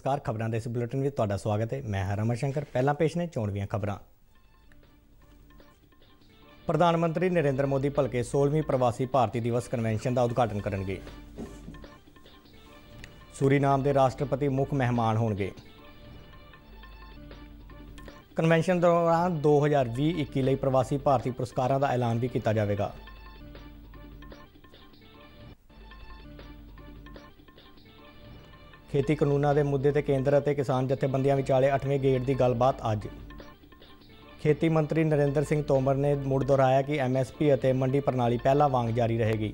नमस्कार। खबरों के इस बुलेटिन में तुहाडा स्वागत है। मैं रमन शंकर। पहला पेश ने चोणवीं खबरां। प्रधानमंत्री नरेंद्र मोदी भलके 16वीं प्रवासी भारती दिवस कन्वेंशन का उद्घाटन करेंगे। सूरीनाम के राष्ट्रपति मुख मेहमान होंगे। कन्वेंशन दौरान 2020-21 ਲਈ प्रवासी भारती पुरस्कारों का ऐलान भी किया जाएगा। खेती कानूनों के मुद्दे ते केंद्र और किसान जथेबंदियों विचाले 8वें गेड़ की गलबात अज। खेती मंत्री नरेंद्र सिंह तोमर ने मुड़ दोहराया कि MSP और मंडी प्रणाली पहला वांग जारी रहेगी।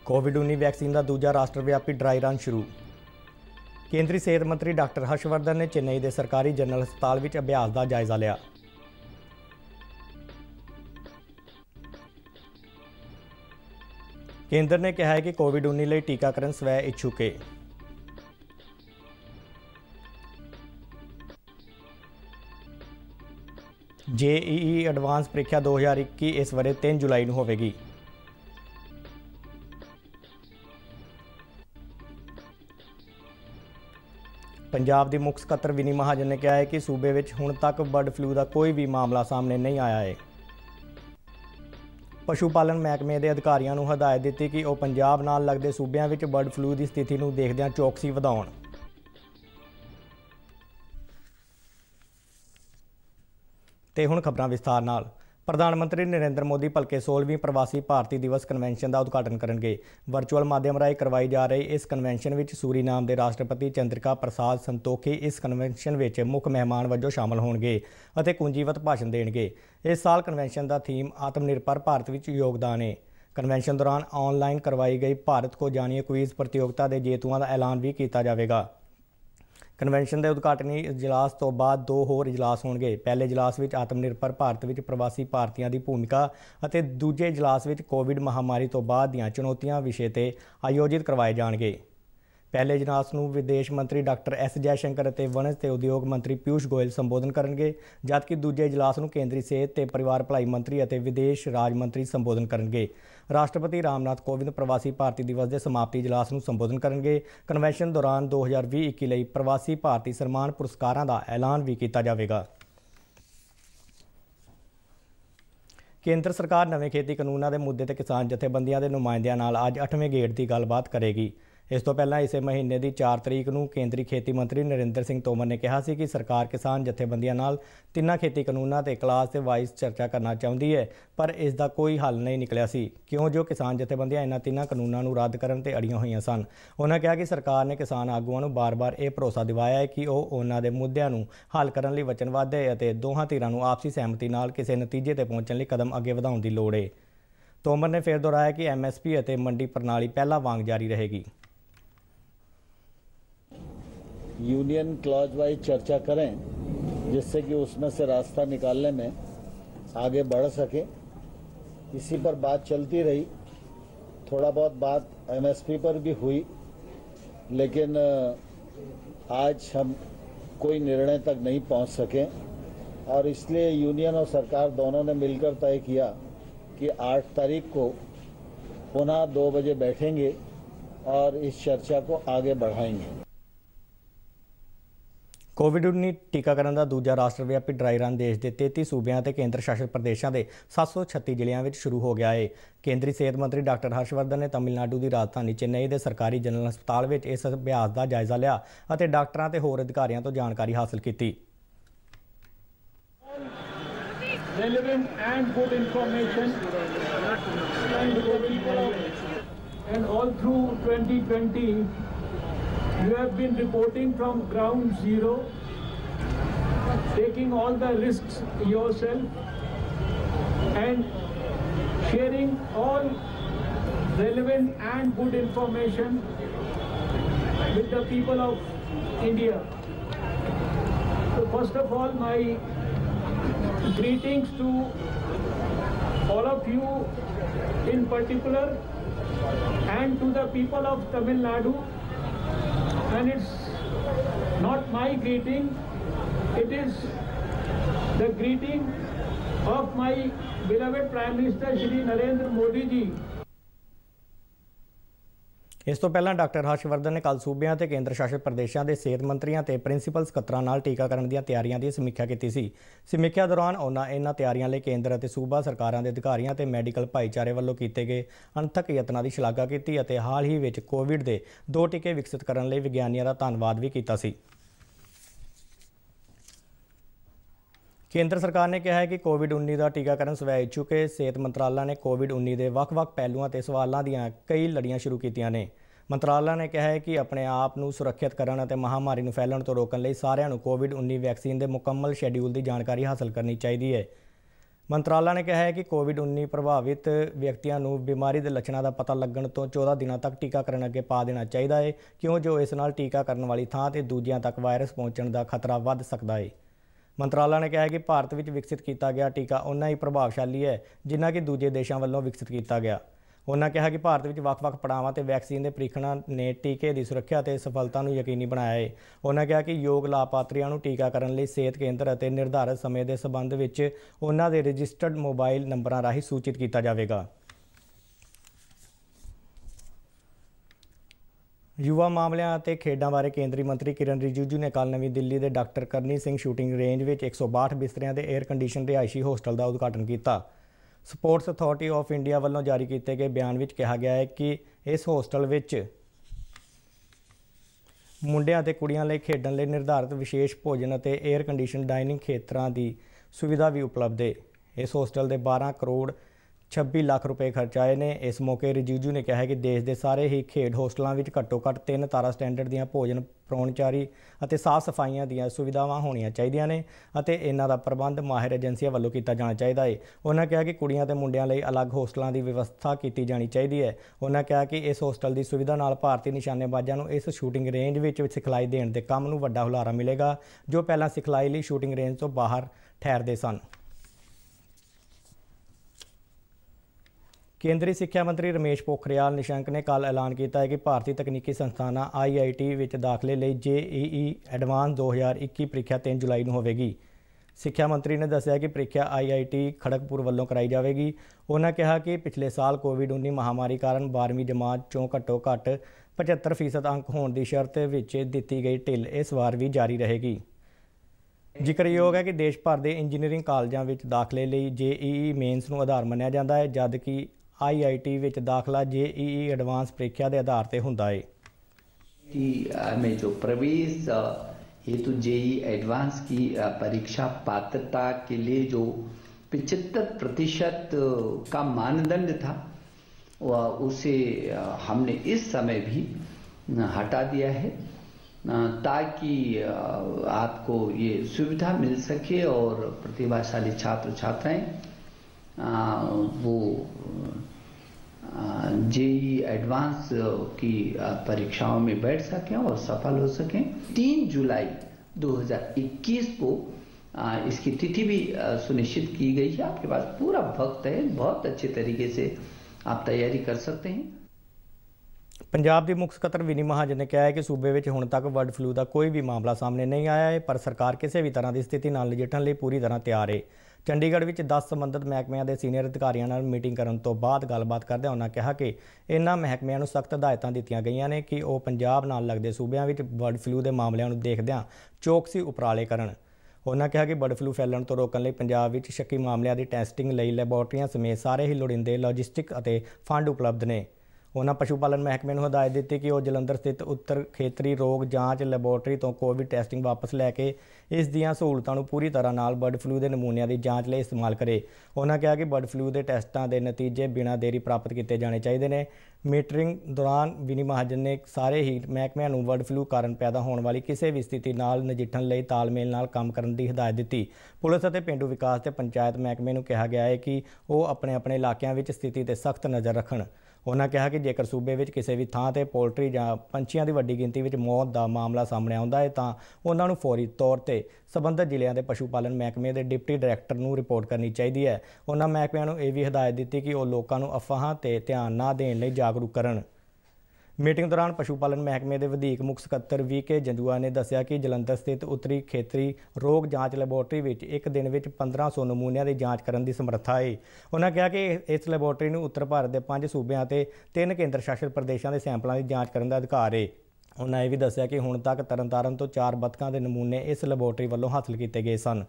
कोविड-19 वैक्सीन का दूजा राष्ट्रव्यापी ड्राई रन शुरू। केंद्रीय सेहत मंत्री डॉक्टर हर्षवर्धन ने चेन्नई के सरकारी जनरल हस्पताल में अभ्यास का जायजा लिया। केंद्र ने कहा है कि कोविड-19 लिए टीकाकरण स्वै इच्छुक है। JEE एडवांस परीक्षा 2021 इस बारे 3 जुलाई को होगी। पंजाब की मुख सकत्तर विनी महाजन ने कहा है कि सूबे में हुण तक बर्ड फ्लू का कोई भी मामला सामने नहीं आया है। पशु पालन महकमे के अधिकारियों को हदायत दी कि वह पंजाब नाल लगते सूबों में बर्ड फ्लू की स्थिति को देखदे चौकसी वधाउण। ते हुण खबरां विस्तार नाल। प्रधानमंत्री नरेंद्र मोदी भलके 16वीं प्रवासी भारती दिवस कन्वेंशन का उद्घाटन करेंगे। वर्चुअल माध्यम राही करवाई जा रही इस कन्वेंशन में सूरीनाम के राष्ट्रपति चंद्रिका प्रसाद संतोखी इस कन्वेंशन में मुख मेहमान वजों शामिल होंगे और कुंजीवत भाषण देंगे। इस साल कन्वेंशन का थीम आत्मनिर्भर भारत में योगदान है। कन्वेंशन दौरान ऑनलाइन करवाई गई भारत को जानिए क्विज प्रतियोगिता के जेतुओं का ऐलान भी किया जाएगा। कन्वेंशन के उद्घाटनी इजलास तो बाद 2 होर इजलास होंगे। पहले इजलास में आत्मनिर्भर भारत में प्रवासी भारतीयों की भूमिका और दूजे इजलास में कोविड महामारी तो बाद दी चुनौतियां विषय पर आयोजित करवाए जाएंगे। पहले इजलास को विदेश मंत्री डॉक्टर S जयशंकर और वणज ते उद्योग मंत्री पीयूष गोयल संबोधन करेंगे, जबकि दूजे इजलास को केंद्रीय सेहत ते परिवार भलाई मंत्री और विदेश राज मंत्री संबोधन करेंगे। राष्ट्रपति रामनाथ कोविंद प्रवासी भारती दिवस के समाप्ति इजलास को संबोधन करेंगे। कन्वेंशन दौरान 2020-21 ਲਈ प्रवासी भारती सम्मान पुरस्कारों का ऐलान भी किया जाएगा। केंद्र सरकार नवे खेती कानूनों के मुद्दे ते किसान जथेबंदियों के नुमाइंदियों नाल अज 8वें गेड़ की गलबात करेगी। इस तो पहला इस महीने की 4 तरीक को केंद्रीय खेती मंत्री नरेंद्र सिंह तोमर ने कहा कि सरकार किसान जथेबंदियों नाल 3 खेती कानूनों ते क्लास ते वाइज चर्चा करना चाहती है, पर इसका कोई हल नहीं निकलिया सी, क्यों जो किसान जथेबंदियां इन्हां 3 कानूनों को रद्द करन ते अड़ियां हुई सन। उन्होंने कहा कि सरकार ने किसान आगुआं नूं बार-बार यह भरोसा दिवाया है कि वह उन्हां दे मुद्दिआं नूं हल करन लई वचनबद्ध है और दोहां धिरां नूं आपसी सहमति नाल किसी नतीजे ते पहुंचण लई कदम अगे वधाउण दी लोड़ है। तोमर ने फिर दोहराया कि MSP और मंडी प्रणाली पहला वांग जारी रहेगी। यूनियन क्लॉज वाइज चर्चा करें, जिससे कि उसमें से रास्ता निकालने में आगे बढ़ सके। इसी पर बात चलती रही। थोड़ा बहुत बात MSP पर भी हुई, लेकिन आज हम कोई निर्णय तक नहीं पहुंच सके और इसलिए यूनियन और सरकार दोनों ने मिलकर तय किया कि 8 तारीख को पुनः 2 बजे बैठेंगे और इस चर्चा को आगे बढ़ाएंगे। कोविड-19 टीकाकरण का दूजा राष्ट्रव्यापी ड्राई रन देश के 33 सूबों और केंद्र शासित प्रदेशों के 736 जिलों में शुरू हो गया है। केंद्रीय सेहत मंत्री डॉक्टर हर्षवर्धन ने तमिलनाडु की राजधानी चेन्नई के सरकारी जनरल हस्पताल में इस अभ्यास का जायजा लिया और डॉक्टरों और होर अधिकारियों तो जानकारी हासिल की। You have been reporting from ground zero, taking all the risks yourself and sharing all relevant and good information with the people of India. So first of all, my greetings to all of you in particular and to the people of Tamil Nadu. And it's not my greeting, it is the greeting of my beloved Prime Minister Shri Narendra Modi ji. ਇਸ ਤੋਂ ਪਹਿਲਾਂ doctor Harshvardhan ਨੇ ਕੱਲ੍ਹ ਸੂਬਿਆਂ ਤੇ ਕੇਂਦਰ ਸ਼ਾਸਿਤ ਪ੍ਰਦੇਸ਼ਾਂ ਦੇ ਸਿਹਤ ਮੰਤਰੀਆਂ ਤੇ ਪ੍ਰਿੰਸੀਪਲ ਸਕੱਤਰਾਂ ਨਾਲ ਟੀਕਾਕਰਨ ਦੀਆਂ ਤਿਆਰੀਆਂ ਦੀ ਸਮੀਖਿਆ ਕੀਤੀ ਸੀ। ਸਮੀਖਿਆ ਦੌਰਾਨ ਉਹਨਾਂ ਇਹਨਾਂ ਤਿਆਰੀਆਂ ਲਈ ਕੇਂਦਰ ਅਤੇ ਸੂਬਾ ਸਰਕਾਰਾਂ ਦੇ ਅਧਿਕਾਰੀਆਂ ਤੇ ਮੈਡੀਕਲ ਭਾਈਚਾਰੇ ਵੱਲੋਂ ਕੀਤੇ ਗਏ ਅਣਥੱਕ ਯਤਨਾਂ ਦੀ ਸ਼ਲਾਘਾ ਕੀਤੀ ਅਤੇ ਹਾਲ ਹੀ ਵਿੱਚ ਕੋਵਿਡ ਦੇ 2 ਟੀਕੇ ਵਿਕਸਿਤ ਕਰਨ ਲਈ ਵਿਗਿਆਨੀਆਂ ਦਾ ਧੰਨਵਾਦ ਵੀ ਕੀਤਾ ਸੀ। ਕੇਂਦਰ ਸਰਕਾਰ ਨੇ ਕਿਹਾ ਹੈ ਕਿ ਕੋਵਿਡ-19 ਦਾ ਟੀਕਾਕਰਨ ਸਵੈ ਇੱਛੁਕ ਸਿਹਤ ਮੰਤਰਾਲਾ ਨੇ ਕੋਵਿਡ-19 ਦੇ ਵੱਖ-ਵੱਖ ਪਹਿਲੂਆਂ ਤੇ ਸਵਾਲਾਂ ਦੀਆਂ ਕਈ ਲੜੀਆਂ ਸ਼ੁਰੂ ਕੀਤੀਆਂ ਨੇ। ਮੰਤਰਾਲਾ ਨੇ ਕਿਹਾ ਹੈ ਕਿ ਆਪਣੇ ਆਪ ਨੂੰ ਸੁਰੱਖਿਅਤ ਕਰਨ ਅਤੇ ਮਹਾਮਾਰੀ ਨੂੰ ਫੈਲਣ ਤੋਂ ਰੋਕਣ ਲਈ ਸਾਰਿਆਂ ਨੂੰ ਕੋਵਿਡ-19 ਵੈਕਸੀਨ ਦੇ ਮੁਕੰਮਲ ਸ਼ੈਡਿਊਲ ਦੀ ਜਾਣਕਾਰੀ ਹਾਸਲ ਕਰਨੀ ਚਾਹੀਦੀ ਹੈ। ਮੰਤਰਾਲਾ ਨੇ ਕਿਹਾ ਹੈ ਕਿ ਕੋਵਿਡ-19 ਪ੍ਰਭਾਵਿਤ ਵਿਅਕਤੀਆਂ ਨੂੰ ਬਿਮਾਰੀ ਦੇ ਲੱਛਣਾਂ ਦਾ ਪਤਾ ਲੱਗਣ ਤੋਂ 14 ਦਿਨਾਂ ਤੱਕ ਟੀਕਾਕਰਨ ਅੱਗੇ ਪਾ ਦੇਣਾ ਚਾਹੀਦਾ ਹੈ, ਕਿਉਂ ਜੋ ਇਸ ਨਾਲ ਟੀਕਾਕਰਨ ਵਾਲੀ ਥਾਂ ਤੇ ਦੂਜਿਆਂ ਤੱਕ ਵਾਇਰਸ ਪਹੁੰਚਣ ਦਾ ਖਤਰਾ ਵੱਧ ਸਕਦਾ ਹੈ। ਮੰਤਰਾਲਾ ਨੇ ਕਿਹਾ ਹੈ ਕਿ ਭਾਰਤ ਵਿੱਚ ਵਿਕਸਿਤ ਕੀਤਾ ਗਿਆ ਟੀਕਾ ਉਨਾ ਹੀ ਪ੍ਰਭਾਵਸ਼ਾਲੀ ਹੈ ਜਿੰਨਾ ਕਿ ਦੂਜੇ ਦੇਸ਼ਾਂ ਵੱਲੋਂ ਵਿਕਸਿਤ ਕੀਤਾ ਗਿਆ। ਉਹਨਾਂ ਕਿਹਾ ਕਿ ਭਾਰਤ ਵਿੱਚ ਵੱਖ-ਵੱਖ ਪੜਾਵਾਂ ਤੇ ਵੈਕਸੀਨ ਦੇ ਪ੍ਰੀਖਣਾਂ ਨੇ ਟੀਕੇ ਦੀ ਸੁਰੱਖਿਆ ਤੇ ਸਫਲਤਾ ਨੂੰ ਯਕੀਨੀ ਬਣਾਇਆ ਹੈ। ਉਹਨਾਂ ਕਿਹਾ ਕਿ ਯੋਗ ਲਾਭਪਾਤਰੀਆਂ ਨੂੰ ਟੀਕਾਕਰਨ ਲਈ ਸਿਹਤ ਕੇਂਦਰ ਅਤੇ ਨਿਰਧਾਰਤ ਸਮੇਂ ਦੇ ਸਬੰਧ ਵਿੱਚ ਉਹਨਾਂ ਦੇ ਰਜਿਸਟਰਡ ਮੋਬਾਈਲ ਨੰਬਰਾਂ ਰਾਹੀਂ ਸੂਚਿਤ ਕੀਤਾ ਜਾਵੇਗਾ। ਯੁਵਾ ਮਾਮਲਿਆਂ ਅਤੇ ਖੇਡਾਂ ਬਾਰੇ ਕੇਂਦਰੀ ਮੰਤਰੀ ਕਿਰਨ ਰਿਜਿਜੂ ਨੇ ਕੱਲ੍ਹ ਨਵੀਂ ਦਿੱਲੀ ਦੇ ਡਾਕਟਰ ਕਰਨੀ ਸਿੰਘ ਸ਼ੂਟਿੰਗ ਰੇਂਜ ਵਿੱਚ 162 ਬਿਸਤਰਿਆਂ ਦੇ 에ਅਰ ਕੰਡੀਸ਼ਨ ਰਿਹਾਇਸ਼ੀ ਹੋਸਟਲ ਦਾ ਉਦਘਾਟਨ ਕੀਤਾ। ਸਪੋਰਟਸ ਅਥਾਰਟੀ ਆਫ ਇੰਡੀਆ ਵੱਲੋਂ ਜਾਰੀ ਕੀਤੇ ਗਏ ਬਿਆਨ ਵਿੱਚ ਕਿਹਾ ਗਿਆ ਹੈ ਕਿ ਇਸ ਹੋਸਟਲ ਵਿੱਚ ਮੁੰਡਿਆਂ ਅਤੇ ਕੁੜੀਆਂ ਲਈ ਖੇਡਣ ਲਈ ਨਿਰਧਾਰਤ ਵਿਸ਼ੇਸ਼ ਭੋਜਨ ਅਤੇ 에ਅਰ ਕੰਡੀਸ਼ਨ ਡਾਈਨਿੰਗ ਖੇਤਰਾਂ ਦੀ ਸੁਵਿਧਾ ਵੀ ਉਪਲਬਧ ਹੈ। ਇਸ ਹੋਸਟਲ ਦੇ 12 ਕਰੋੜ 26 ਲੱਖ ਰੁਪਏ ਖਰਚ ਆਏ ਨੇ। ਇਸ ਮੌਕੇ ਰਿਜਿਜੂ ਨੇ ਕਿਹਾ ਕਿ ਦੇਸ਼ ਦੇ ਸਾਰੇ ਹੀ ਖੇਡ ਹੋਸਟਲਾਂ ਵਿੱਚ ਘੱਟੋ-ਘੱਟ 3 ਤਾਰਾ ਸਟੈਂਡਰਡ ਦੀਆਂ ਭੋਜਨ ਪ੍ਰਾਹੁਣਚਾਰੀ ਅਤੇ ਸਾਫ਼ ਸਫਾਈਆਂ ਦੀਆਂ ਸੁਵਿਧਾਵਾਂ ਹੋਣੀਆਂ ਚਾਹੀਦੀਆਂ ਨੇ ਅਤੇ ਇਹਨਾਂ ਦਾ ਪ੍ਰਬੰਧ ਮਾਹਿਰ ਏਜੰਸੀਆਂ ਵੱਲੋਂ ਕੀਤਾ ਜਾਣਾ ਚਾਹੀਦਾ ਹੈ। ਉਹਨਾਂ ਕਿਹਾ ਕਿ ਕੁੜੀਆਂ ਤੇ ਮੁੰਡਿਆਂ ਲਈ ਅਲੱਗ ਹੋਸਟਲਾਂ ਦੀ ਵਿਵਸਥਾ ਕੀਤੀ ਜਾਣੀ ਚਾਹੀਦੀ ਹੈ। ਉਹਨਾਂ ਕਿਹਾ ਕਿ ਇਸ ਹੋਸਟਲ ਦੀ ਸੁਵਿਧਾ ਨਾਲ ਭਾਰਤੀ ਨਿਸ਼ਾਨੇਬਾਜ਼ਾਂ ਨੂੰ ਇਸ ਸ਼ੂਟਿੰਗ ਰੇਂਜ ਵਿੱਚ ਸਿਖਲਾਈ ਦੇਣ ਦੇ ਕੰਮ ਨੂੰ ਵੱਡਾ ਹੁਲਾਰਾ ਮਿਲੇਗਾ, ਜੋ ਪਹਿਲਾਂ ਸਿਖਲਾਈ ਲਈ ਸ਼ੂਟਿੰਗ ਰੇਂਜ ਤੋਂ ਬਾਹਰ ਠਹਿਰਦੇ ਸਨ। ਕੇਂਦਰੀ ਸਿੱਖਿਆ ਮੰਤਰੀ ਰਮੇਸ਼ ਪੋਖਰਿਆਲ ਨਿਸ਼ੰਕ ਨੇ ਕੱਲ੍ਹ ਐਲਾਨ ਕੀਤਾ ਹੈ ਕਿ ਭਾਰਤੀ ਤਕਨੀਕੀ ਸੰਸਥਾਨਾਂ IIT ਵਿੱਚ ਦਾਖਲੇ ਲਈ JEE ਐਡਵਾਂਸ 2021 ਪ੍ਰੀਖਿਆ 3 ਜੁਲਾਈ ਨੂੰ ਹੋਵੇਗੀ। ਸਿੱਖਿਆ ਮੰਤਰੀ ਨੇ ਦੱਸਿਆ ਕਿ ਪ੍ਰੀਖਿਆ IIT ਖੜਗਪੁਰ ਵੱਲੋਂ ਕਰਾਈ ਜਾਵੇਗੀ। ਉਹਨਾਂ ਕਿਹਾ ਕਿ ਪਿਛਲੇ ਸਾਲ ਕੋਵਿਡ-19 ਮਹਾਮਾਰੀ ਕਾਰਨ 12ਵੀਂ ਜਮਾਤ 'ਚੋਂ ਘੱਟੋ-ਘੱਟ 75% ਅੰਕ ਹੋਣ ਦੀ ਸ਼ਰਤ ਵਿੱਚ ਦਿੱਤੀ ਗਈ ਢਿੱਲ ਇਸ ਵਾਰ ਵੀ ਜਾਰੀ ਰਹੇਗੀ। ਜ਼ਿਕਰਯੋਗ ਹੈ ਕਿ ਦੇਸ਼ ਭਰ ਦੇ ਇੰਜੀਨੀਅਰਿੰਗ ਕਾਲਜਾਂ ਵਿੱਚ ਦਾਖਲੇ ਲਈ JEE ਮੇਨਸ ਨੂੰ ਆਧਾਰ ਮੰਨਿਆ ਜਾਂਦਾ ਹੈ, ਜਦ ਕਿ IIT ਵਿੱਚ दाखिला JEE एडवांस परीक्षा के आधार पर होता है। में जो प्रवेश हेतु JEE एडवांस की परीक्षा पात्रता के लिए जो 75% का मानदंड था उसे हमने इस समय भी हटा दिया है, ताकि आपको ये सुविधा मिल सके और प्रतिभाशाली छात्र छात्राएं वो JEE एडवांस की परीक्षाओं में बैठ सकें और सफल हो सकें। 3 जुलाई 2021 को इसकी तिथि भी सुनिश्चित की गई है। आपके पास पूरा वक्त है, बहुत अच्छे तरीके से आप तैयारी कर सकते हैं। पंजाब के मुख्य सकत्तर विनी महाजन ने कहा है कि सूबे में हुण तक बर्ड फ्लू का कोई भी मामला सामने नहीं आया है, पर सरकार किसी भी तरह की स्थिति नाल नजिठण लई पूरी तरह तैयार है। चंडीगढ़ में 10 संबंधित महकमिਆਂ के सीनियर अधिकारियों नाल मीटिंग करने तो बाद गलबात करदे उन्होंने कहा कि इन्हां महकमिਆਂ ਨੂੰ सख्त हदायतां दित्तियां गईयां ने कि ਉਹ पंजाब नाल लगदे सूबिਆਂ ਵਿੱਚ बर्ड फ्लू के मामलों ਨੂੰ देखदिਆਂ चौकसी उपराले करन। उन्होंने कहा कि बर्ड फ्लू फैलण तो रोकण लई पंजाब ਵਿੱਚ शੱਕੀ मामलों की टैसटिंग लई लैबोरेटरियां समेत सारे ही लोड़ींदे लॉजिस्टिक ਅਤੇ फंड उपलब्ध ने। उन्होंने पशु पालन महकमे ਨੂੰ हदायत दी कि वह जलंधर स्थित उत्तर खेतरी रोग जांच लैबोरेटरी तो कोविड टैसटिंग वापस लैके इस दियां सहूलतां नूं पूरी तरह नाल बर्ड फ्लू के नमूनिਆਂ की जांच ਲਈ इस्तेमाल करे। उन्होंने कहा कि बर्ड फ्लू के टैसटां के नतीजे बिना देरी प्राप्त किए जाने चाहिए ने। मीटिंग दौरान विनी महाजन ने सारे ही महकमिਆਂ ਨੂੰ बर्ड फ्लू कारण पैदा होने वाली किसी भी स्थिति नाल नजिठण ਲਈ तालमेल नाल काम करने की हिदायत दी। पुलिस और पेंडू विकास ते पंचायत महकमे ਨੂੰ कहा गया है कि वो अपने अपने इलाकों में स्थिति ते सख्त नज़र रखण। उन्होंने कहा कि जेकर सूबे में किसी भी थां ते पोल्ट्री जां पंछियों की वड्डी गिनती में मौत का मामला सामने आता है तो उन्होंने फौरी तौर पर संबंधित जिलों के पशु पालन महकमे के डिप्टी डायरैक्टर को रिपोर्ट करनी चाहिए है। उन्होंने महकमिਆਂ ਨੂੰ ਇਹ भी हिदायत दी कि वो लोगों को अफवाहां ते ध्यान ना देने लई जागरूक करन। ਮੀਟਿੰਗ ਦੌਰਾਨ ਪਸ਼ੂ ਪਾਲਣ ਮਹਿਕਮੇ ਦੇ ਵਧੀਕ ਮੁੱਖ ਸਕੱਤਰ VK ਜੰਜੂਆ ਨੇ ਦੱਸਿਆ ਕਿ ਜਲੰਧਰ ਸਥਿਤ ਉੱਤਰੀ ਖੇਤਰੀ ਰੋਗ ਜਾਂਚ ਲੈਬੋਰਟਰੀ ਵਿੱਚ ਇੱਕ ਦਿਨ ਵਿੱਚ 1500 ਨਮੂਨਿਆਂ ਦੀ ਜਾਂਚ ਕਰਨ ਦੀ ਸਮਰੱਥਾ ਹੈ। ਉਹਨਾਂ ਕਿਹਾ ਕਿ ਇਸ ਲੈਬੋਰਟਰੀ ਨੂੰ ਉੱਤਰ ਭਾਰਤ ਦੇ 5 ਸੂਬਿਆਂ ਅਤੇ 3 ਕੇਂਦਰ ਸ਼ਾਸਿਤ ਪ੍ਰਦੇਸ਼ਾਂ ਦੇ ਸੈਂਪਲਾਂ ਦੀ ਜਾਂਚ ਕਰਨ ਦਾ ਅਧਿਕਾਰ ਹੈ। ਉਹਨਾਂ ਇਹ ਵੀ ਦੱਸਿਆ ਕਿ ਹੁਣ ਤੱਕ ਤਰਨਤਾਰਨ ਤੋਂ 4 ਬੱਤਖਾਂ ਦੇ ਨਮੂਨੇ ਇਸ ਲੈਬੋਰਟਰੀ ਵੱਲੋਂ ਹਾਸਲ ਕੀਤੇ ਗਏ ਸਨ।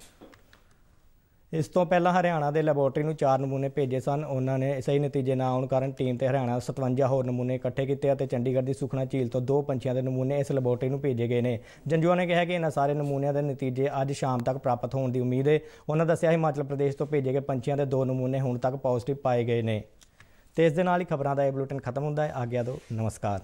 ਇਸ ਤੋਂ ਪਹਿਲਾਂ ਹਰਿਆਣਾ ਦੇ ਲੈਬੋਰਟਰੀ ਨੂੰ 4 ਨਮੂਨੇ ਭੇਜੇ ਸਨ। ਉਹਨਾਂ ਨੇ ਸਹੀ ਨਤੀਜੇ ਨਾ ਆਉਣ ਕਾਰਨ ਟੀਮ ਤੇ ਹਰਿਆਣਾ 57 ਹੋਰ ਨਮੂਨੇ ਇਕੱਠੇ ਕੀਤੇ ਅਤੇ ਚੰਡੀਗੜ੍ਹ ਦੀ ਸੁਖਨਾ ਝੀਲ ਤੋਂ 2 ਪੰਛੀਆਂ ਦੇ ਨਮੂਨੇ ਇਸ ਲੈਬੋਰਟਰੀ ਨੂੰ ਭੇਜੇ ਗਏ ਨੇ। ਜੰਜੂਆ ਨੇ ਕਿਹਾ ਕਿ ਇਹਨਾਂ ਸਾਰੇ ਨਮੂਨਿਆਂ ਦੇ ਨਤੀਜੇ ਅੱਜ ਸ਼ਾਮ ਤੱਕ ਪ੍ਰਾਪਤ ਹੋਣ ਦੀ ਉਮੀਦ ਹੈ। ਉਹਨਾਂ ਦੱਸਿਆ ਹਿਮਾਚਲ ਪ੍ਰਦੇਸ਼ ਤੋਂ ਭੇਜੇ ਗਏ ਪੰਛੀਆਂ ਦੇ 2 ਨਮੂਨੇ ਹੁਣ ਤੱਕ ਪੋਜ਼ਿਟਿਵ ਪਾਏ ਗਏ ਨੇ। ਤੇ ਇਸ ਦੇ ਨਾਲ ਹੀ ਖਬਰਾਂ ਦਾ ਇਹ ਬੁਲੇਟਿਨ ਖਤਮ ਹੁੰਦਾ ਹੈ। ਆਗਿਆ ਦਿਓ, ਨਮਸਕਾਰ।